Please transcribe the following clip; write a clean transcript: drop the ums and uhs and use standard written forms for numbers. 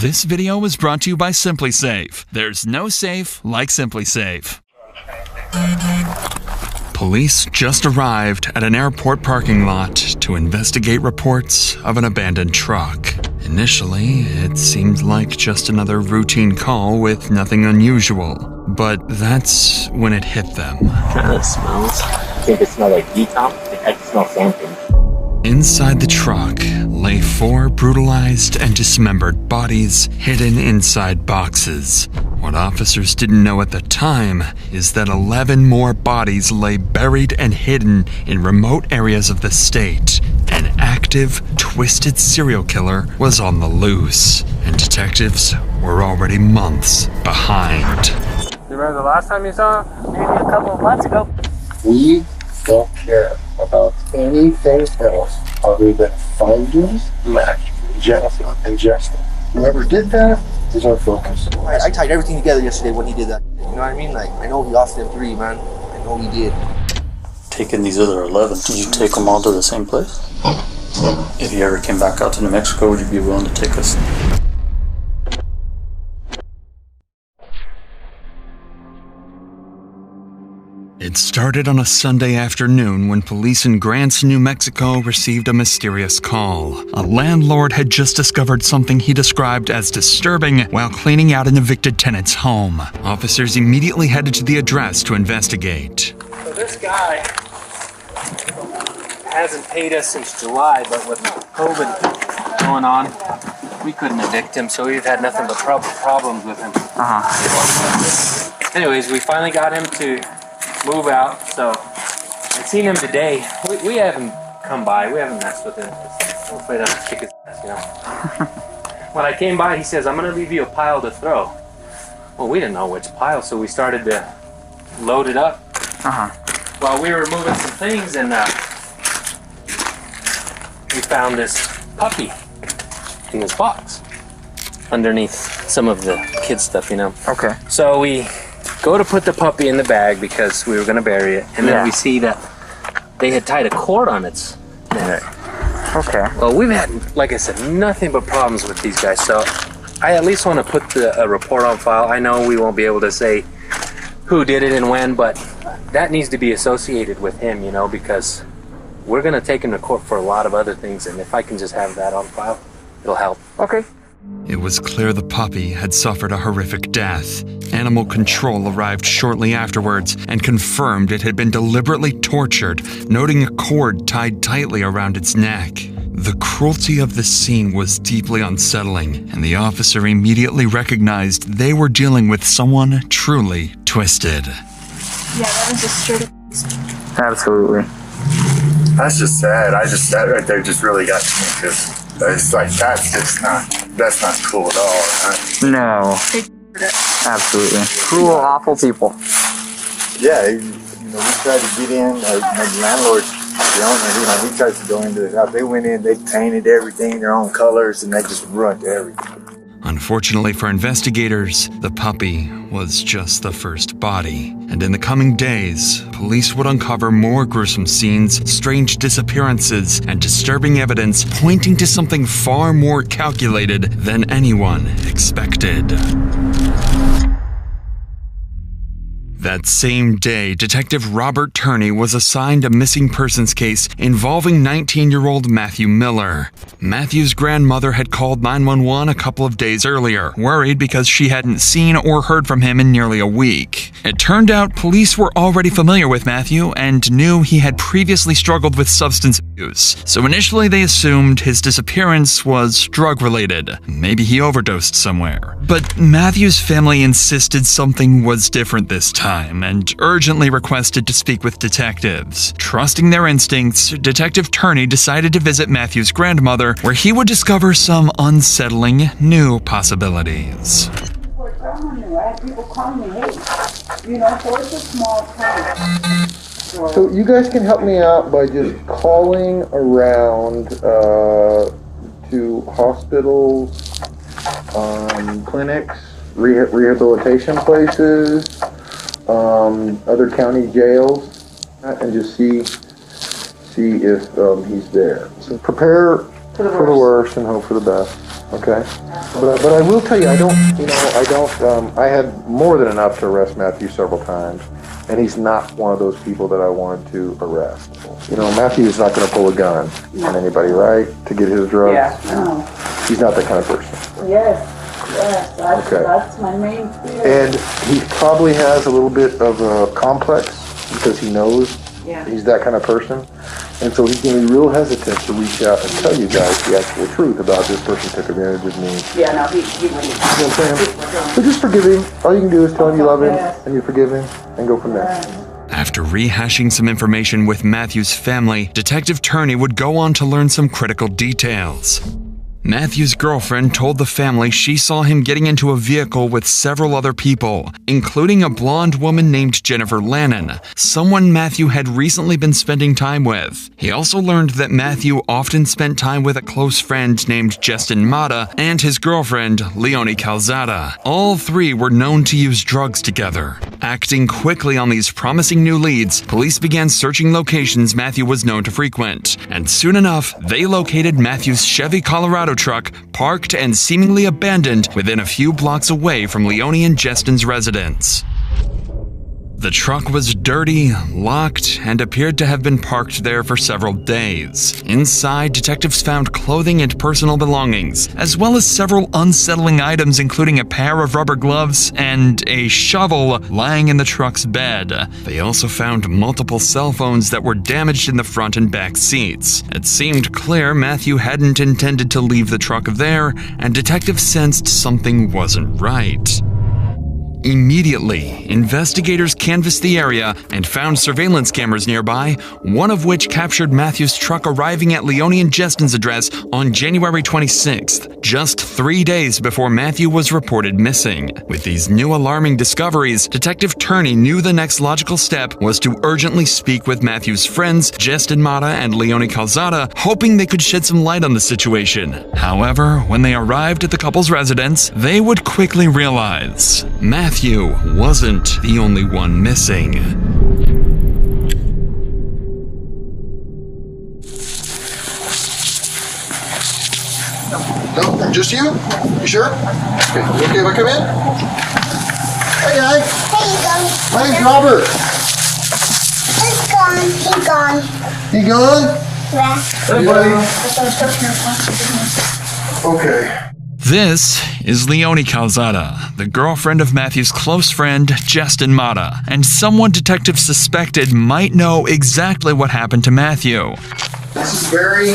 This video was brought to you by SimpliSafe. There's no safe like SimpliSafe. Police just arrived at an airport parking lot to investigate reports of an abandoned truck. Initially, it seemed like just another routine call with nothing unusual, but that's when it hit them. Kind of smells. I think it smells like decomp. I can smell something. Inside the truck lay 4 brutalized and dismembered bodies hidden inside boxes. What officers didn't know at the time is that 11 more bodies lay buried and hidden in remote areas of the state. An active, twisted serial killer was on the loose, and detectives were already months behind. You remember the last time you saw him? Maybe a couple of months ago. We don't care about anything else other than finding Matthew, Jennifer, and Justin. Whoever did that is our focus. I tied everything together yesterday when he did that. You know what I mean? Like, I know he lost them 3, man. I know he did. Taking these other 11, did you take them all to the same place? If you ever came back out to New Mexico, would you be willing to take us? It started on a Sunday afternoon when police in Grants, New Mexico received a mysterious call. A landlord had just discovered something he described as disturbing while cleaning out an evicted tenant's home. Officers immediately headed to the address to investigate. So this guy hasn't paid us since July, but with COVID going on, we couldn't evict him, so we've had nothing but problems with him. Anyways, we finally got him to move out, so I seen him today. We haven't come by, we haven't messed with him. I'm afraid I'll kick his ass, you know. When I came by, he says, I'm gonna leave you a pile to throw. Well, we didn't know which pile, so we started to load it up. While we were moving some things, and we found this puppy in this box underneath some of the kid stuff, you know. Okay. So we go to put the puppy in the bag because we were going to bury it, and then we see that they had tied a cord on its neck. Okay. Well, we've had, like I said, nothing but problems with these guys, so I at least want to put a report on file. I know we won't be able to say who did it and when, but that needs to be associated with him, you know, because we're going to take him to court for a lot of other things, and if I can just have that on file, it'll help. Okay. It was clear the puppy had suffered a horrific death. Animal control arrived shortly afterwards and confirmed it had been deliberately tortured, noting a cord tied tightly around its neck. The cruelty of the scene was deeply unsettling, and the officer immediately recognized they were dealing with someone truly twisted. Yeah, that was just straight up. Absolutely. That's just sad. That right there just really got to me because it's like, that's not cool at all, right? No. Absolutely. Cruel, awful people. Yeah, we tried to get in, the landlord, the owner, we tried to go into the house. They went in, they painted everything their own colors, and they just ruined everything. Unfortunately for investigators, the puppy was just the first body. And in the coming days, police would uncover more gruesome scenes, strange disappearances, and disturbing evidence pointing to something far more calculated than anyone expected. That same day, Detective Robert Turney was assigned a missing persons case involving 19-year-old Matthew Miller. Matthew's grandmother had called 911 a couple of days earlier, worried because she hadn't seen or heard from him in nearly a week. It turned out police were already familiar with Matthew and knew he had previously struggled with substance abuse. So initially they assumed his disappearance was drug-related. Maybe he overdosed somewhere. But Matthew's family insisted something was different this time and urgently requested to speak with detectives. Trusting their instincts, Detective Turney decided to visit Matthew's grandmother, where he would discover some unsettling new possibilities. I had people calling me, hey, so it's a small town. So you guys can help me out by just calling around to hospitals, clinics, rehabilitation places, other county jails, and just see if he's there. So prepare for the worst and hope for the best. Okay, but I will tell you, I had more than enough to arrest Matthew several times, and he's not one of those people that I wanted to arrest. Matthew is not going to pull a gun on anybody, right, to get his drugs? Yeah. No. He's not that kind of person. Yes, that's my main fear. And he probably has a little bit of a complex because he knows he's that kind of person. And so he's going to be real hesitant to reach out and tell you guys the actual truth about this person took advantage of me. Yeah, no, he wouldn't. You know what I'm saying? So just forgive him. All you can do is tell him you love him and you forgive him and go from there. After rehashing some information with Matthew's family, Detective Turney would go on to learn some critical details. Matthew's girlfriend told the family she saw him getting into a vehicle with several other people, including a blonde woman named Jennifer Lannon, someone Matthew had recently been spending time with. He also learned that Matthew often spent time with a close friend named Justin Mata and his girlfriend, Leonie Calzada. All three were known to use drugs together. Acting quickly on these promising new leads, police began searching locations Matthew was known to frequent, and soon enough, they located Matthew's Chevy Colorado truck parked and seemingly abandoned within a few blocks away from Leonie and Justin's residence. The truck was dirty, locked, and appeared to have been parked there for several days. Inside, detectives found clothing and personal belongings, as well as several unsettling items including a pair of rubber gloves and a shovel lying in the truck's bed. They also found multiple cell phones that were damaged in the front and back seats. It seemed clear Matthew hadn't intended to leave the truck there, and detectives sensed something wasn't right. Immediately, investigators canvassed the area and found surveillance cameras nearby, one of which captured Matthew's truck arriving at Leonie and Justin's address on January 26th, just 3 days before Matthew was reported missing. With these new alarming discoveries, Detective Turney knew the next logical step was to urgently speak with Matthew's friends, Justin Mata and Leonie Calzada, hoping they could shed some light on the situation. However, when they arrived at the couple's residence, they would quickly realize Matthew wasn't the only one missing. No, just you? You sure? Okay, you okay if I come in? Hey, guy. Hey, My name's Robert. he's gone. He's gone. You gone? Yeah. Hey, buddy. Okay. This is Leonie Calzada, the girlfriend of Matthew's close friend, Justin Mata, and someone detectives suspected might know exactly what happened to Matthew. This is Barry.